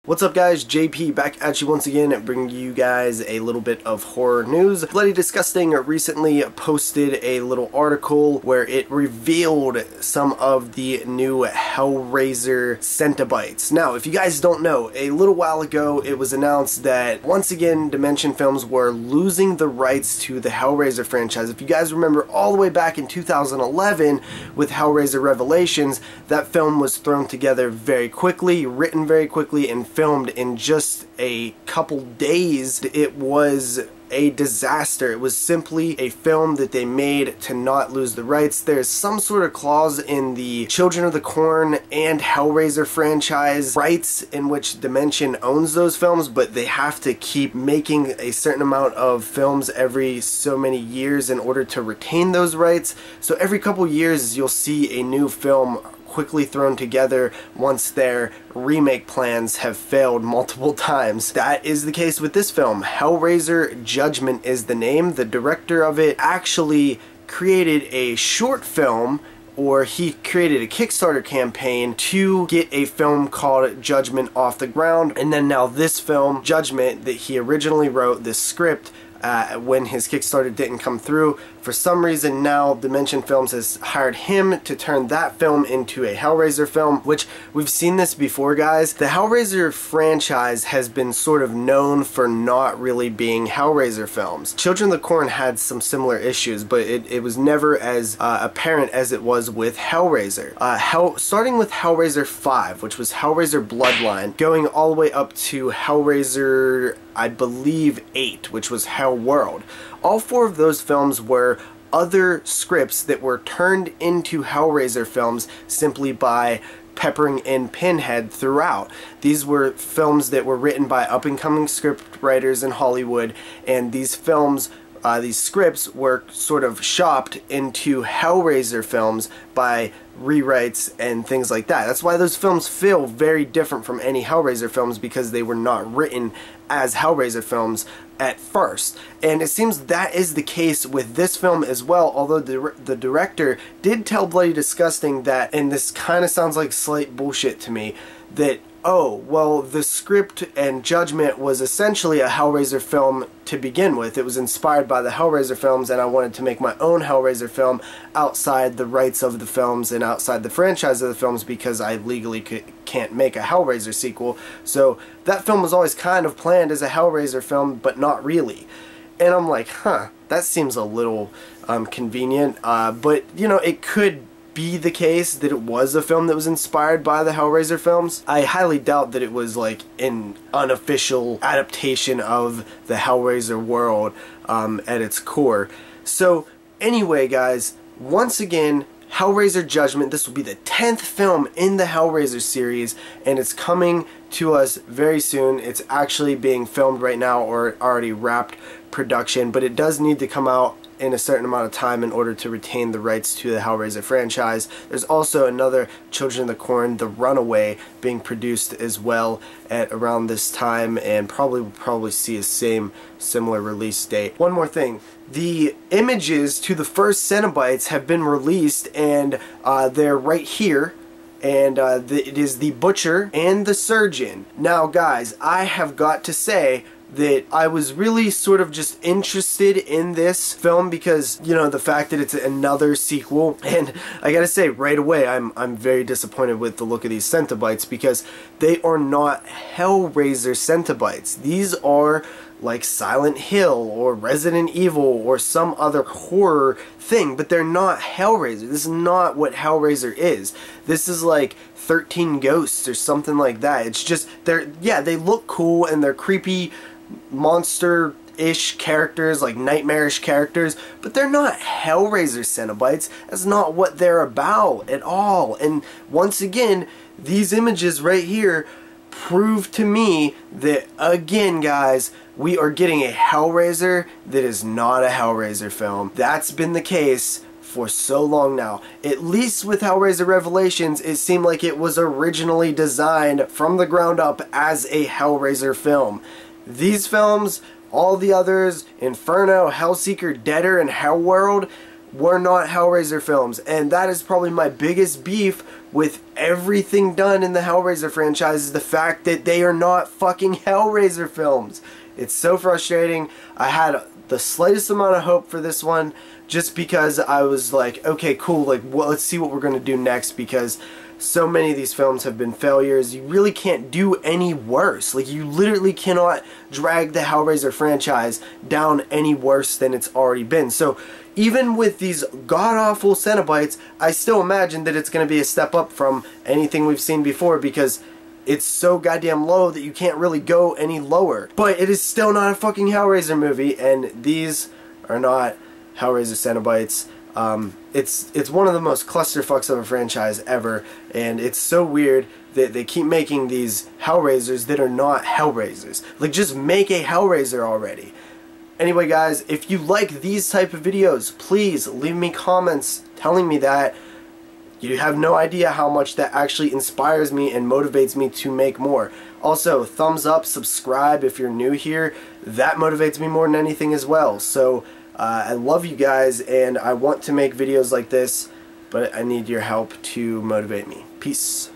What's up guys, JP back at you once again, bringing you guys a little bit of horror news. Bloody Disgusting recently posted a little article where it revealed some of the new Hellraiser Cenobites. Now, if you guys don't know, a little while ago it was announced that once again Dimension Films were losing the rights to the Hellraiser franchise. If you guys remember all the way back in 2011 with Hellraiser Revelations, that film was thrown together very quickly, written very quickly, and filmed in just a couple days. It was a disaster. It was simply a film that they made to not lose the rights. There's some sort of clause in the Children of the Corn and Hellraiser franchise rights in which Dimension owns those films, but they have to keep making a certain amount of films every so many years in order to retain those rights. So every couple years you'll see a new film quickly thrown together once their remake plans have failed multiple times. That is the case with this film. Hellraiser Judgement is the name. The director of it actually created a short film, or he created a Kickstarter campaign to get a film called Judgment off the ground, and then now this film, Judgment, that he originally wrote, this script, when his Kickstarter didn't come through, for some reason now Dimension Films has hired him to turn that film into a Hellraiser film, which we've seen this before, guys. The Hellraiser franchise has been sort of known for not really being Hellraiser films. Children of the Corn had some similar issues, but it was never as apparent as it was with Hellraiser. Starting with Hellraiser 5, which was Hellraiser Bloodline, going all the way up to Hellraiser, I believe, 8, which was Hell World. All four of those films were other scripts that were turned into Hellraiser films simply by peppering in Pinhead throughout. These were films that were written by up-and-coming script writers in Hollywood, and these films, these scripts were sort of shopped into Hellraiser films by rewrites and things like that. That's why those films feel very different from any Hellraiser films, because they were not written as Hellraiser films at first. And it seems that is the case with this film as well, although the director did tell Bloody Disgusting that, and this kind of sounds like slight bullshit to me, that, oh, well, the script and Judgment was essentially a Hellraiser film to begin with. It was inspired by the Hellraiser films, and I wanted to make my own Hellraiser film outside the rights of the films and outside the franchise of the films, because I legally can't make a Hellraiser sequel. So that film was always kind of planned as a Hellraiser film, but not really. And I'm like, huh, that seems a little convenient, but, you know, it could be the case that it was a film that was inspired by the Hellraiser films. I highly doubt that it was like an unofficial adaptation of the Hellraiser world at its core. So anyway, guys, once again, Hellraiser Judgment, this will be the 10th film in the Hellraiser series, and it's coming to us very soon. It's actually being filmed right now, or already wrapped production, but it does need to come out in a certain amount of time in order to retain the rights to the Hellraiser franchise. There's also another Children of the Corn, The Runaway, being produced as well at around this time, and we'll probably see a similar release date. One more thing. The images to the first Cenobites have been released, and they're right here. And it is the Butcher and the Surgeon. Now, guys, I have got to say that I was really sort of just interested in this film because, you know, the fact that it's another sequel, and I gotta say right away, I'm very disappointed with the look of these Cenobites, because they are not Hellraiser Cenobites. These are like Silent Hill or Resident Evil or some other horror thing, but they're not Hellraiser. This is not what Hellraiser is. This is like 13 Ghosts or something like that. It's just, they look cool, and they're creepy monster-ish characters, like nightmarish characters, but they're not Hellraiser Cenobites. That's not what they're about at all. And once again, these images right here prove to me that, again, guys, we are getting a Hellraiser that is not a Hellraiser film. That's been the case for so long now. At least with Hellraiser Revelations, it seemed like it was originally designed from the ground up as a Hellraiser film. These films, all the others, Inferno, Hellseeker, Deader, and Hellworld, were not Hellraiser films, and that is probably my biggest beef with everything done in the Hellraiser franchise, is the fact that they are not fucking Hellraiser films. It's so frustrating. I had the slightest amount of hope for this one, just because I was like, okay, cool, like, well, let's see what we're gonna do next, because so many of these films have been failures. You really can't do any worse. Like, you literally cannot drag the Hellraiser franchise down any worse than it's already been. So even with these god-awful Cenobites, I still imagine that it's going to be a step up from anything we've seen before, because it's so goddamn low that you can't really go any lower. But it is still not a fucking Hellraiser movie, and these are not Hellraiser Cenobites. It's one of the most clusterfucks of a franchise ever, and it's so weird that they keep making these Hellraisers that are not Hellraisers. Like, just make a Hellraiser already. Anyway, guys, if you like these type of videos, please leave me comments telling me that. You have no idea how much that actually inspires me and motivates me to make more. Also, thumbs up, subscribe if you're new here. That motivates me more than anything as well. So, I love you guys, and I want to make videos like this, but I need your help to motivate me. Peace.